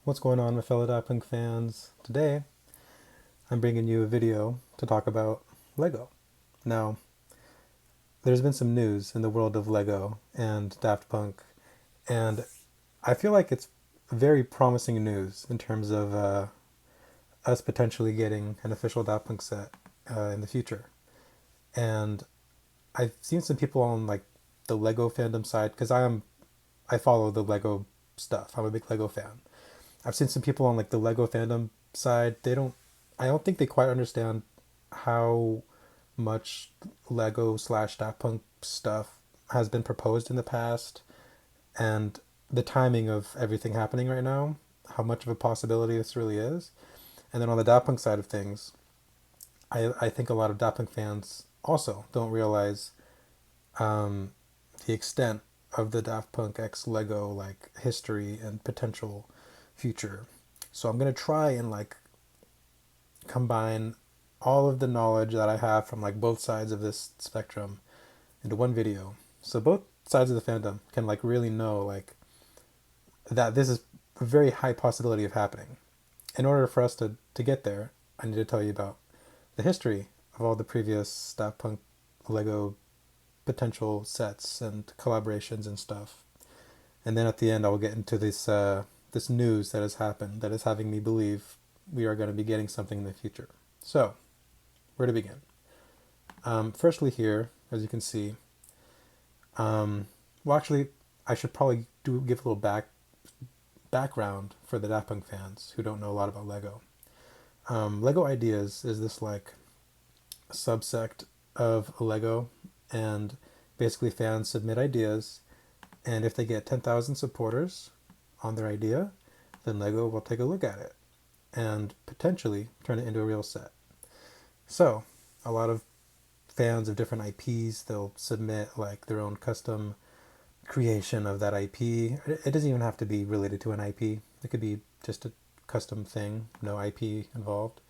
What's going on, my fellow Daft Punk fans? Today, I'm bringing you a video to talk about LEGO. Now, there's been some news in the world of LEGO and Daft Punk, and I feel like it's very promising news in terms of us potentially getting an official Daft Punk set in the future. And I've seen some people on like the LEGO fandom side because I follow the LEGO stuff. I'm a big LEGO fan. I've seen some people on like the Lego fandom side. I don't think they quite understand how much Lego slash Daft Punk stuff has been proposed in the past, and the timing of everything happening right now, how much of a possibility this really is. And then on the Daft Punk side of things, I think a lot of Daft Punk fans also don't realize um, the extent of the Daft Punk X Lego like history and potential future. So I'm gonna try and like combine all of the knowledge that I have from like both sides of this spectrum into one video. So both sides of the fandom can like really know like that this is a very high possibility of happening. In order for us to get there, I need to tell you about the history of all the previous Daft Punk Lego potential sets and collaborations and stuff. And then at the end, I will get into this news that has happened that is having me believe we are going to be getting something in the future. So, where to begin? Firstly, here, as you can see, well, actually, I should probably give a little background for the Daft Punk fans who don't know a lot about Lego. Lego Ideas is this like subsect of Lego, and basically fans submit ideas, and if they get 10,000 supporters on their idea, then Lego will take a look at it and potentially turn it into a real set. So, a lot of fans of different IPs, they'll submit like their own custom creation of that IP. It doesn't even have to be related to an IP. It could be just a custom thing, no IP involved.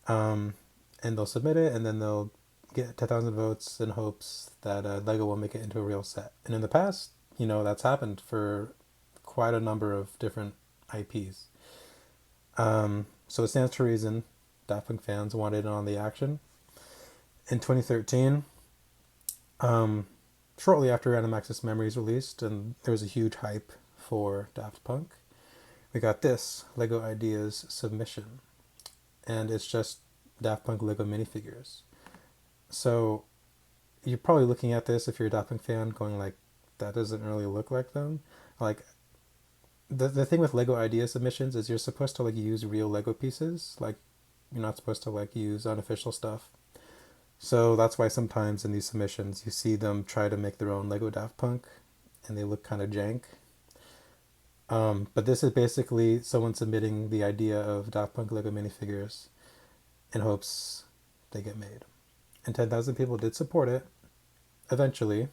And they'll submit it, and then they'll get 10,000 votes in hopes that Lego will make it into a real set. And in the past, that's happened for quite a number of different IPs. So it stands to reason Daft Punk fans wanted in on the action. In 2013, shortly after Random Access Memories released, and there was a huge hype for Daft Punk, we got this LEGO Ideas submission. And it's just Daft Punk Lego minifigures. So you're probably looking at this if you're a Daft Punk fan going like, that doesn't really look like them. Like, the thing with Lego idea submissions is you're supposed to like use real Lego pieces. Like, you're not supposed to like use unofficial stuff. So that's why sometimes in these submissions you see them try to make their own Lego Daft Punk, and they look kind of jank. But this is basically someone submitting the idea of Daft Punk Lego minifigures in hopes they get made. And 10,000 people did support it eventually.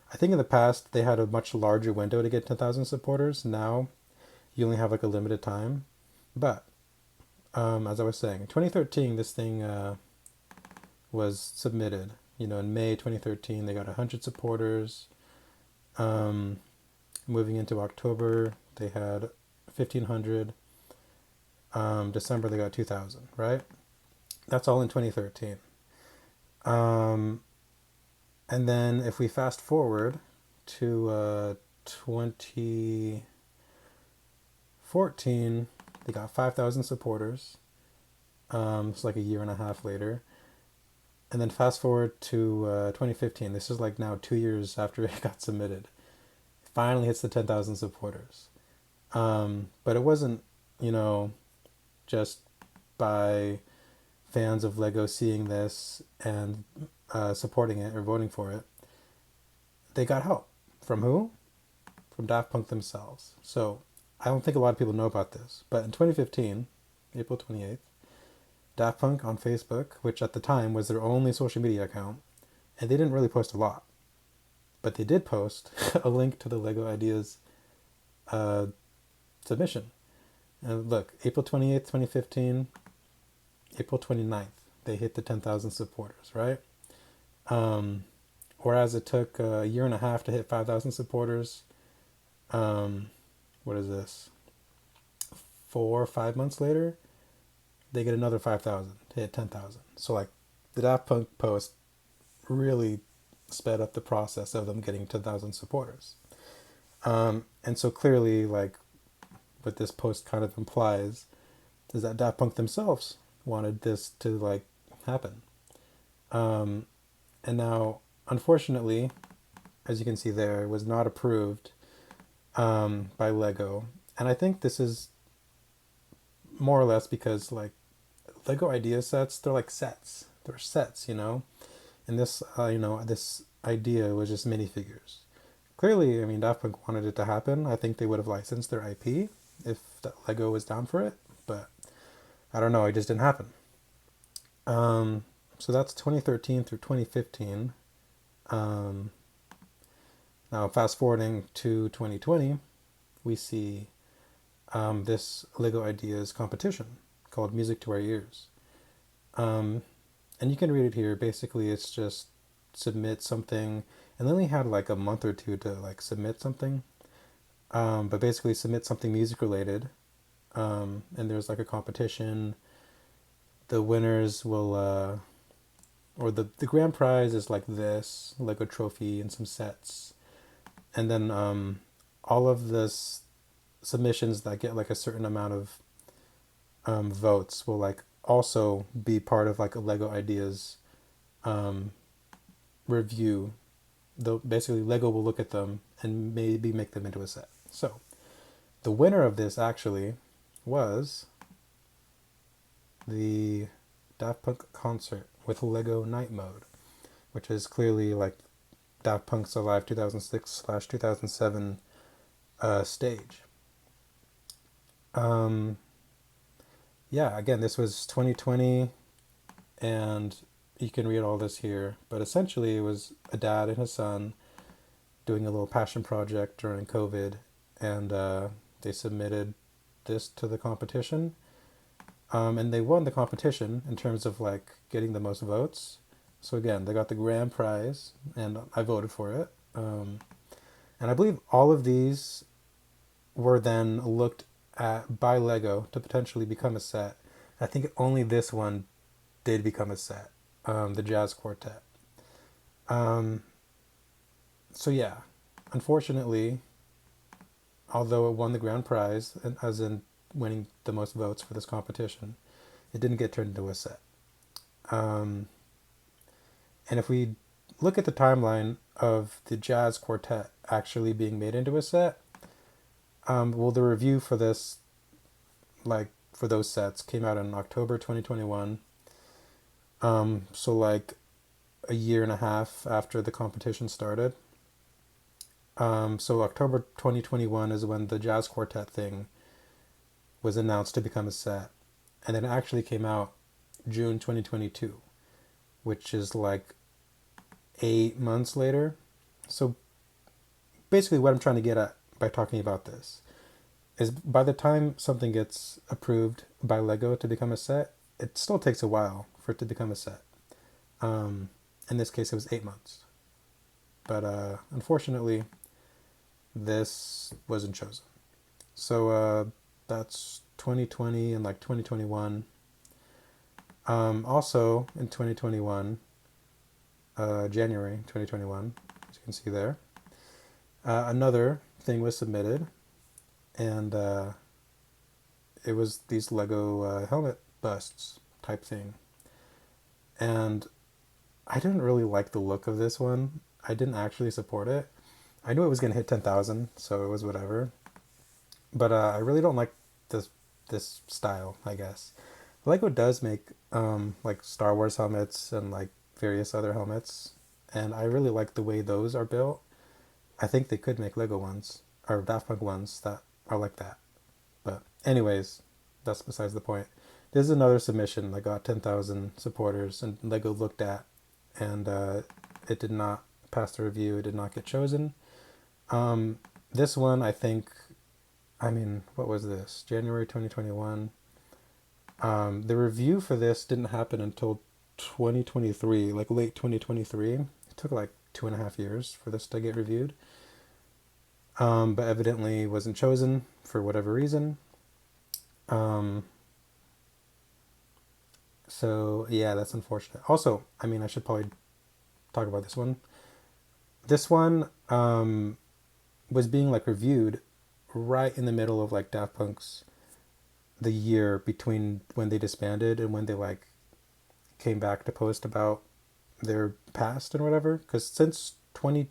I think in the past they had a much larger window to get 10,000 supporters. Now you only have like a limited time. But as I was saying, in 2013 this thing was submitted. In May 2013 they got 100 supporters. Moving into October they had 1,500. December they got 2,000, right? That's all in 2013. And then if we fast forward to 2014, they got 5,000 supporters. It's like a year and a half later. And then fast forward to 2015. This is like now 2 years after it got submitted. It finally hits the 10,000 supporters. But it wasn't, just by fans of Lego seeing this and supporting it or voting for it. They got help. From who? From Daft Punk themselves. So I don't think a lot of people know about this, but in 2015, April 28th, Daft Punk on Facebook, which at the time was their only social media account, and they didn't really post a lot, but they did post a link to the LEGO Ideas submission. And look, April 28th, 2015, April 29th, they hit the 10,000 supporters, right? Whereas it took a year and a half to hit 5,000 supporters, what is this, 4 or 5 months later, they get another 5,000 to hit 10,000. So like the Daft Punk post really sped up the process of them getting 10,000 supporters. And so clearly, like what this post kind of implies is that Daft Punk themselves wanted this to like happen. And now, unfortunately, as you can see there, it was not approved by Lego. And I think this is more or less because like Lego idea sets, they're like sets. They're sets, you know? And this, this idea was just minifigures. Clearly, I mean, Daft Punk wanted it to happen. I think they would have licensed their IP if Lego was down for it. But I don't know, it just didn't happen. So that's 2013 through 2015. Now, fast forwarding to 2020, we see this LEGO Ideas competition called Music to Our Ears. And you can read it here. Basically, it's just submit something. And they only had like a month or two to like submit something. But basically submit something music related. And there's like a competition. The winners will, or the grand prize is like this Lego trophy and some sets. And then all of this submissions that get like a certain amount of votes will like also be part of like a Lego Ideas review. Though basically Lego will look at them and maybe make them into a set. So the winner of this actually was the Daft Punk Concert with Lego Night Mode, which is clearly like Daft Punk's Alive 2006/2007 stage. Yeah, again, this was 2020, and you can read all this here, but essentially it was a dad and his son doing a little passion project during COVID, and they submitted this to the competition, and they won the competition in terms of like getting the most votes. So again, they got the grand prize, and I voted for it. And I believe all of these were then looked at by Lego to potentially become a set. I think only this one did become a set, the Jazz Quartet. So yeah, unfortunately, although it won the grand prize, as in winning the most votes for this competition, it didn't get turned into a set. And if we look at the timeline of the Jazz Quartet actually being made into a set, well, the review for this, like for those sets, came out in October 2021. So like a year and a half after the competition started. So October 2021 is when the Jazz Quartet thing was announced to become a set. And then it actually came out June 2022, which is like 8 months later. So basically what I'm trying to get at by talking about this is by the time something gets approved by Lego to become a set, it still takes a while for it to become a set. In this case, it was 8 months. But unfortunately, this wasn't chosen. So that's 2020 and like 2021. Also in 2021, January 2021, as you can see there, another thing was submitted, and it was these Lego helmet busts type thing. And I didn't really like the look of this one. I didn't actually support it. I knew it was going to hit 10,000, so it was whatever. But I really don't like this style, I guess. Lego does make like Star Wars helmets and like various other helmets, and I really like the way those are built. I think they could make Lego ones, or Daft Punk ones that are like that. But anyways, that's besides the point. This is another submission that got 10,000 supporters, and Lego looked at, and it did not pass the review. It did not get chosen. This one, I think, what was this? January 2021. The review for this didn't happen until 2023, like late 2023. It took like 2.5 years for this to get reviewed. but evidently wasn't chosen for whatever reason. Um, so yeah, that's unfortunate. Also, I mean, I should probably talk about this one. This one was being like reviewed right in the middle of like Daft Punk's the year between when they disbanded and when they like came back to post about their past and whatever. Because since 20,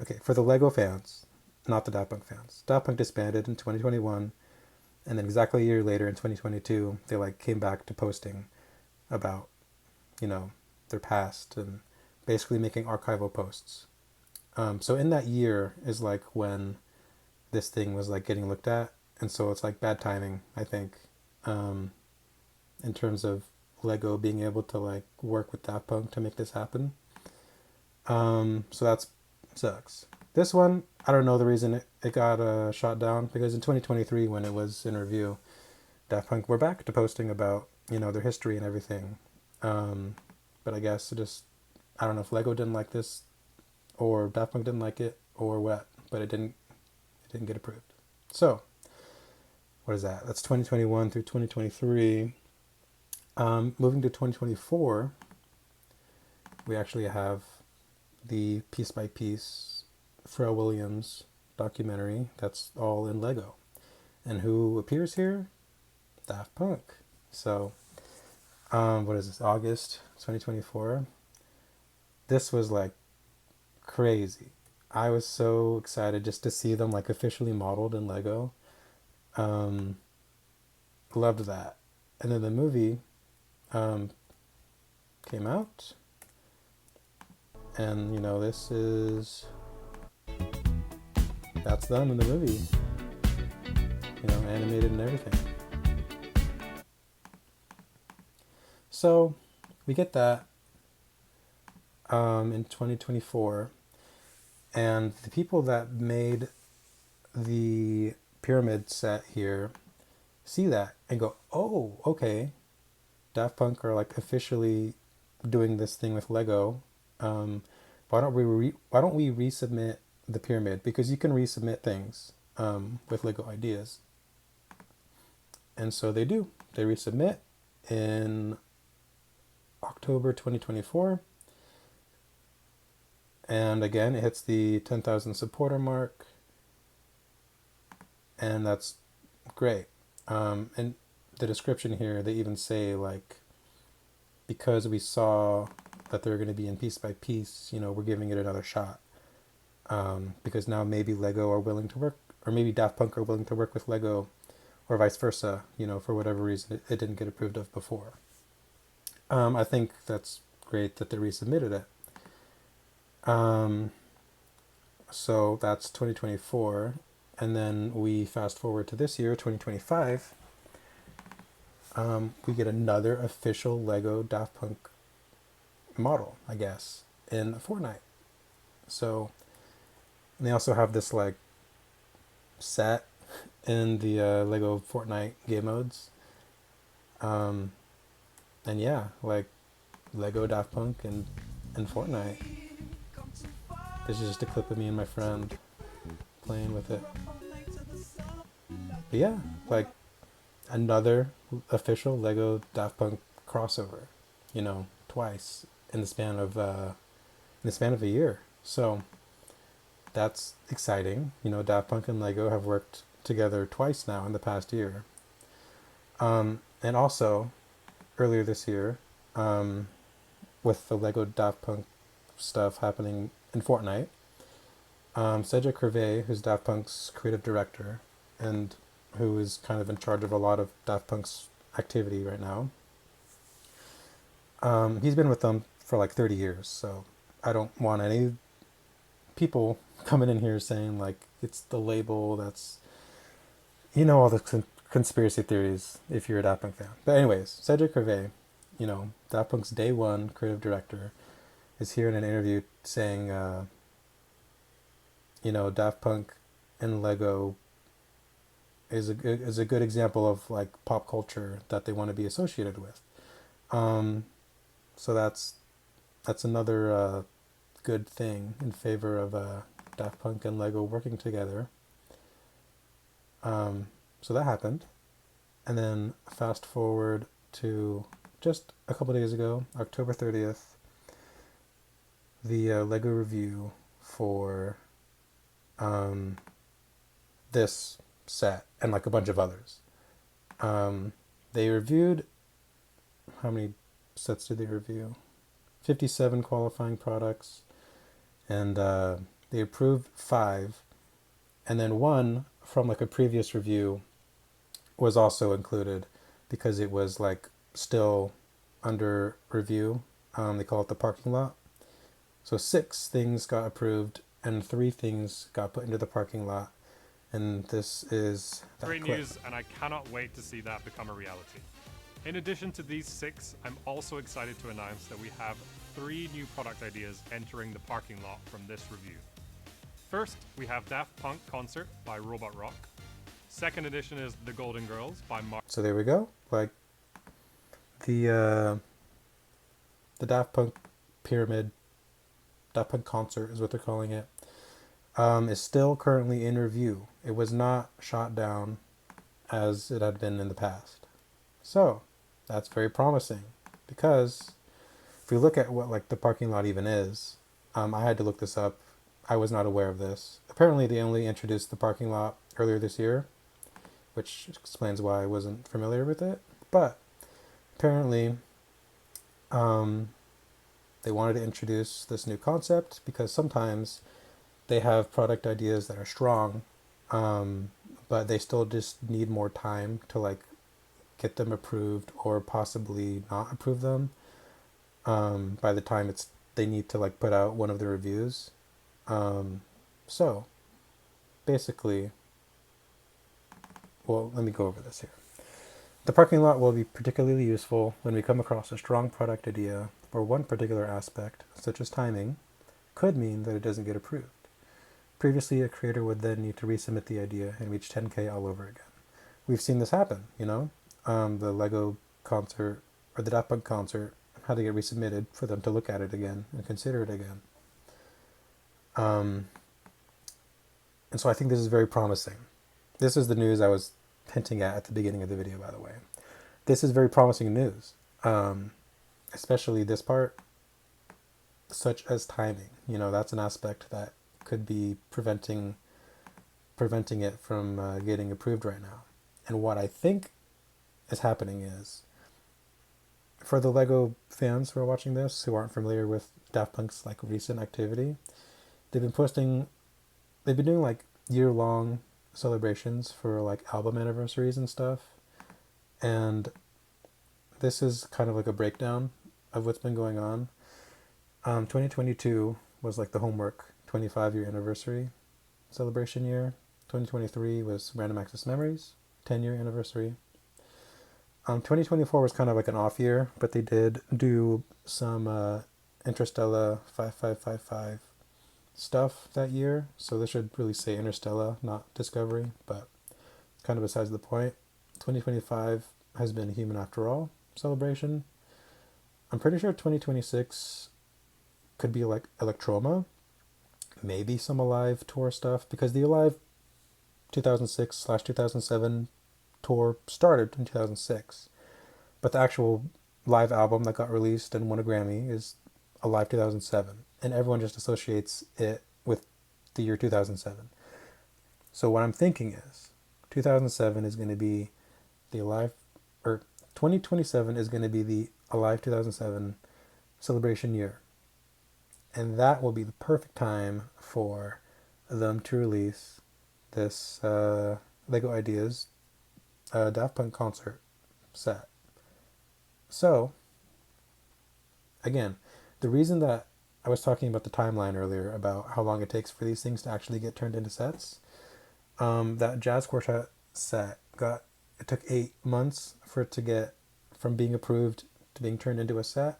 okay, for the Lego fans, not the Daft Punk fans, Daft Punk disbanded in 2021, and then exactly a year later in 2022, they like came back to posting about, you know, their past and basically making archival posts. So in that year is like when this thing was like getting looked at, and so it's like bad timing, I think, um, in terms of Lego being able to like work with Daft Punk to make this happen. So that's sucks. This one, I don't know the reason it got shot down, because in 2023 when it was in review, Daft Punk were back to posting about, you know, their history and everything. But I guess it just, I don't know if Lego didn't like this or Daft Punk didn't like it or what, but it didn't get approved. So what is that? That's 2021 through 2023. Moving to 2024, we actually have the Piece by Piece Pharrell Williams documentary that's all in Lego. And who appears here? Daft Punk. So, what is this? August 2024. This was like crazy. I was so excited just to see them like officially modeled in Lego. Um, Loved that. And then the movie um, came out, and you know, that's them in the movie, you know, animated and everything. So we get that in 2024, and the people that made the pyramid set here see that and go, oh, okay, Daft Punk are like officially doing this thing with Lego. Um, why don't we resubmit the pyramid, because you can resubmit things with Lego Ideas, and so they do. They resubmit in October 2024, and again it hits the 10,000 supporter mark, and that's great. And the description here, they even say like, because we saw that they're going to be in Piece by Piece, you know, we're giving it another shot. Because now maybe Lego are willing to work, or maybe Daft Punk are willing to work with Lego, or vice versa, you know, for whatever reason it didn't get approved of before. I think that's great that they resubmitted it. So that's 2024. And then we fast forward to this year, 2025. We get another official Lego Daft Punk model, I guess, in Fortnite. So they also have this like set in the Lego Fortnite game modes. And yeah, like Lego Daft Punk and Fortnite. This is just a clip of me and my friend playing with it. But yeah, like another official Lego Daft Punk crossover, you know, twice in the span of a year. So that's exciting. You know, Daft Punk and Lego have worked together twice now in the past year. And also earlier this year, with the Lego Daft Punk stuff happening in Fortnite, Cedric Hervé, who's Daft Punk's creative director and who is kind of in charge of a lot of Daft Punk's activity right now, he's been with them for like 30 years, so I don't want any people coming in here saying like it's the label that's, you know, all the conspiracy theories if you're a Daft Punk fan. But anyways, Cedric Hervé, you know, Daft Punk's day one creative director, is here in an interview saying, you know, Daft Punk and Lego is a good example of like pop culture that they want to be associated with. So that's another good thing in favor of Daft Punk and LEGO working together. So that happened. And then fast forward to just a couple days ago, October 30th, the LEGO review for this set and like a bunch of others. They reviewed, how many sets did they review? 57 qualifying products, and they approved 5, and then one from like a previous review was also included because it was like still under review. They call it the parking lot. So 6 things got approved and 3 things got put into the parking lot. And this is that Great clip. news, and I cannot wait to see that become a reality. In addition to these 6, I'm also excited to announce that we have 3 new product ideas entering the parking lot from this review. First, we have Daft Punk Concert by Robot Rock. Second edition is The Golden Girls by So there we go. Like the Daft Punk Pyramid, Daft Punk Concert is what they're calling it, is still currently in review. It was not shot down as it had been in the past. So that's very promising, because if we look at what like the parking lot even is, I had to look this up. I was not aware of this. Apparently they only introduced the parking lot earlier this year, which explains why I wasn't familiar with it. But apparently they wanted to introduce this new concept because sometimes they have product ideas that are strong, but they still just need more time to like get them approved or possibly not approve them by the time they need to like put out one of the reviews. So basically, well, let me go over this here. The parking lot will be particularly useful when we come across a strong product idea or one particular aspect, such as timing, could mean that it doesn't get approved. Previously, a creator would then need to resubmit the idea and reach 10K all over again. We've seen this happen, you know? The LEGO concert or the Daft Punk concert had to get resubmitted for them to look at it again and consider it again. And so I think this is very promising. This is the news I was hinting at the beginning of the video, by the way. This is very promising news, especially this part, such as timing. You know, that's an aspect that could be preventing it from getting approved right now. And what I think is happening is, for the LEGO fans who are watching this, who aren't familiar with Daft Punk's like recent activity, they've been doing like year-long celebrations for like album anniversaries and stuff. And this is kind of like a breakdown of what's been going on. 2022 was like the Homework 25-year anniversary celebration year. 2023 was Random Access Memories 10-year anniversary. 2024 was kind of like an off year, but they did do some Interstellar 5555 stuff that year. So this should really say Interstellar, not Discovery, but it's kind of besides the point. 2025 has been Human After All celebration. I'm pretty sure 2026 could be like Electroma, maybe some Alive tour stuff, because the Alive 2006/2007 tour started in 2006, but the actual live album that got released and won a Grammy is Alive 2007, and everyone just associates it with the year 2007. So what I'm thinking is 2007 is going to be the Alive, or 2027 is going to be the Alive 2007 celebration year, and that will be the perfect time for them to release this LEGO Ideas Daft Punk concert set. So, again, the reason that I was talking about the timeline earlier about how long it takes for these things to actually get turned into sets, that Jazz Quartet set it took 8 months for it to get from being approved to being turned into a set.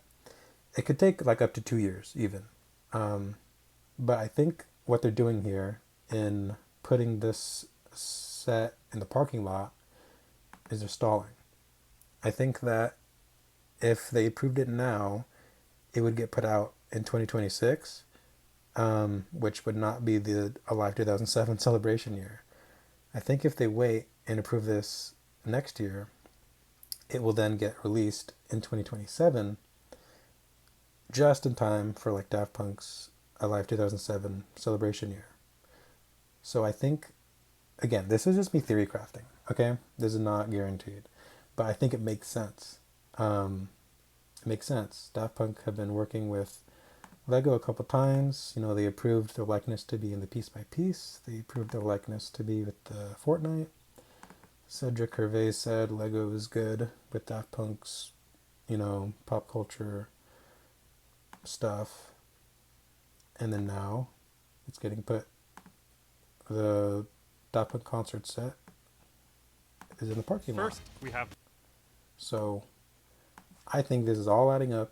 It could take like up to 2 years even. But I think what they're doing here in putting this set in the parking lot is they're stalling. I think that if they approved it now, it would get put out in 2026, which would not be the Alive 2007 celebration year. I think if they wait and approve this next year, it will then get released in 2027, just in time for like Daft Punk's Alive 2007 celebration year. So I think, again, this is just me theory crafting, okay? This is not guaranteed, but I think it makes sense. It makes sense. Daft Punk have been working with Lego a couple times. You know, they approved their likeness to be in the Piece by Piece. They approved their likeness to be with the Fortnite. Cedric Hervé said Lego is good with Daft Punk's, you know, pop culture stuff. And then now it's getting put. The Daft Punk concert set is in the parking lot. First, we have. So I think this is all adding up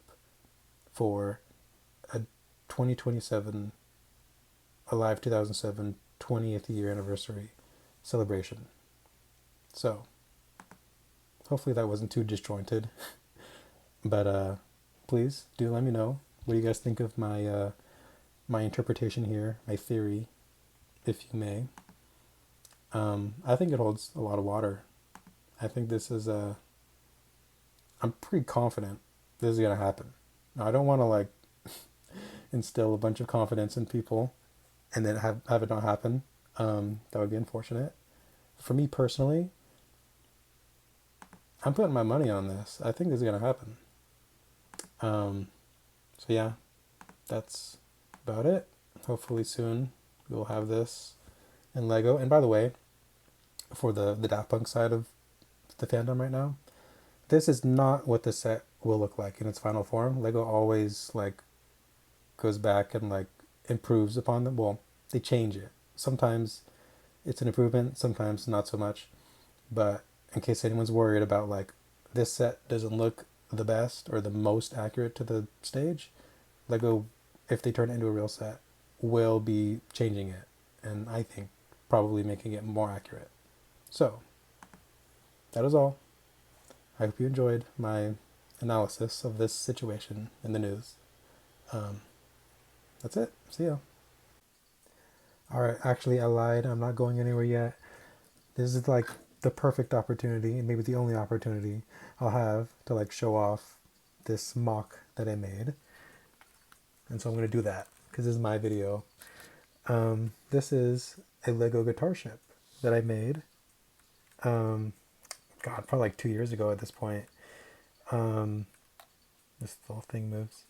for a 2027 Alive 2007 20th year anniversary celebration. So hopefully that wasn't too disjointed. But please do let me know what do you guys think of my my interpretation here, my theory, if you may. I think it holds a lot of water. I think this is I'm pretty confident this is gonna happen. Now, I don't want to like instill a bunch of confidence in people and then have it not happen. That would be unfortunate. For me personally, I'm putting my money on this. I think this is gonna happen. So yeah, that's about it. Hopefully soon we'll have this in Lego. And by the way, for the Daft Punk side of the fandom right now, this is not what the set will look like in its final form. Lego always like goes back and like improves upon them. Well, they change it. Sometimes it's an improvement, sometimes not so much. But in case anyone's worried about like this set doesn't look the best or the most accurate to the stage, Lego, if they turn it into a real set, will be changing it, and I think probably making it more accurate. So that is all. I hope you enjoyed my analysis of this situation in the news. That's it. See ya. Alright, actually I lied. I'm not going anywhere yet. This is like the perfect opportunity, and maybe the only opportunity I'll have to like show off this mock that I made. And so I'm going to do that because this is my video. This is a Lego guitar ship that I made. God, probably like 2 years ago at this point. This little thing moves.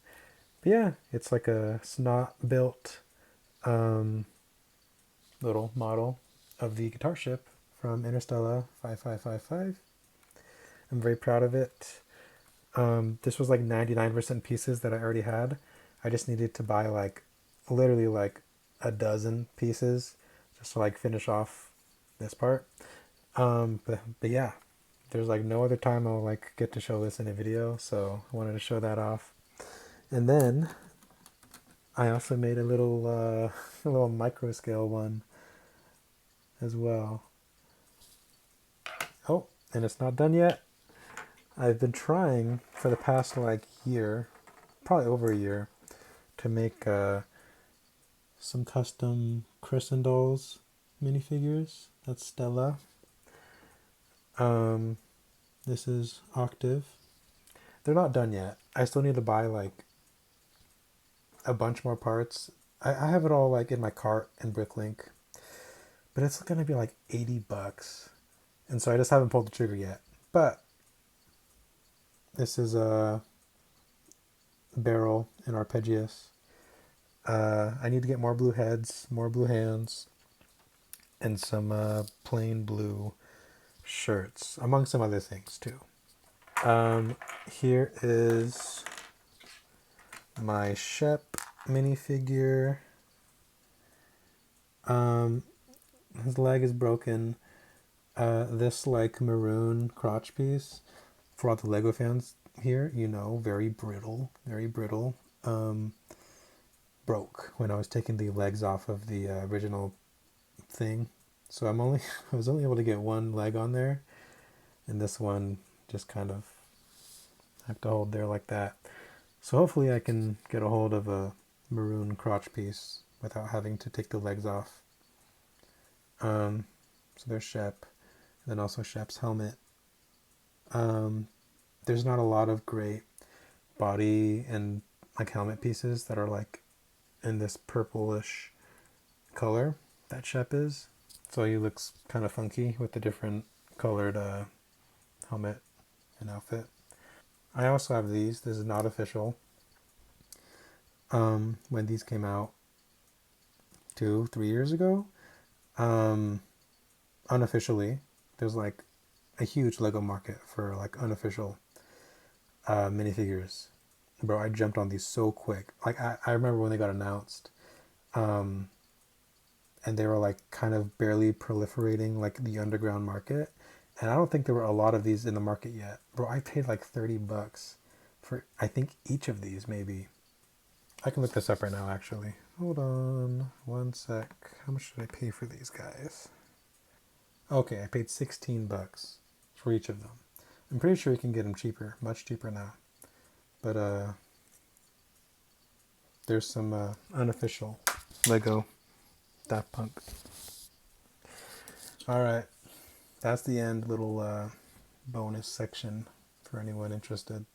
But yeah, it's like a snot built little model of the guitar ship from Interstellar 5555. I'm very proud of it. This was like 99% pieces that I already had. I just needed to buy like literally like a dozen pieces just to like finish off this part. But yeah, there's like no other time I'll like get to show this in a video, so I wanted to show that off. And then I also made a little a little micro scale one as well. Oh, and it's not done yet. I've been trying for the past like year, probably over a year, to make some custom Kristen dolls minifigures. That's Stella. This is Octave. They're not done yet. I still need to buy like a bunch more parts. I have it all like in my cart in Bricklink, but it's gonna be like $80, and so I just haven't pulled the trigger yet. But this is a barrel and arpeggios. I need to get more blue heads, more blue hands, and some plain blue shirts, among some other things too. Here is my Shep minifigure. His leg is broken. This like maroon crotch piece, for all the Lego fans here, you know, very brittle, very brittle. Broke when I was taking the legs off of the original thing. So I was only able to get one leg on there, and this one just kind of I have to hold there like that. So hopefully I can get a hold of a maroon crotch piece without having to take the legs off. So there's Shep, and then also Shep's helmet. There's not a lot of great body and like helmet pieces that are like in this purplish color that Shep is. So he looks kind of funky with the different colored helmet and outfit. I also have these. This is not official. When these came out 2-3 years ago, unofficially, there's like a huge Lego market for like unofficial minifigures. Bro, I jumped on these so quick. Like I remember when they got announced, and they were like kind of barely proliferating like the underground market. And I don't think there were a lot of these in the market yet. Bro, I paid like $30 for I think each of these maybe. I can look this up right now actually. Hold on one sec. How much did I pay for these guys? Okay, I paid $16 for each of them. I'm pretty sure you can get them cheaper, much cheaper now. But there's some unofficial Lego Daft Punk. All right, that's the end. Little bonus section for anyone interested.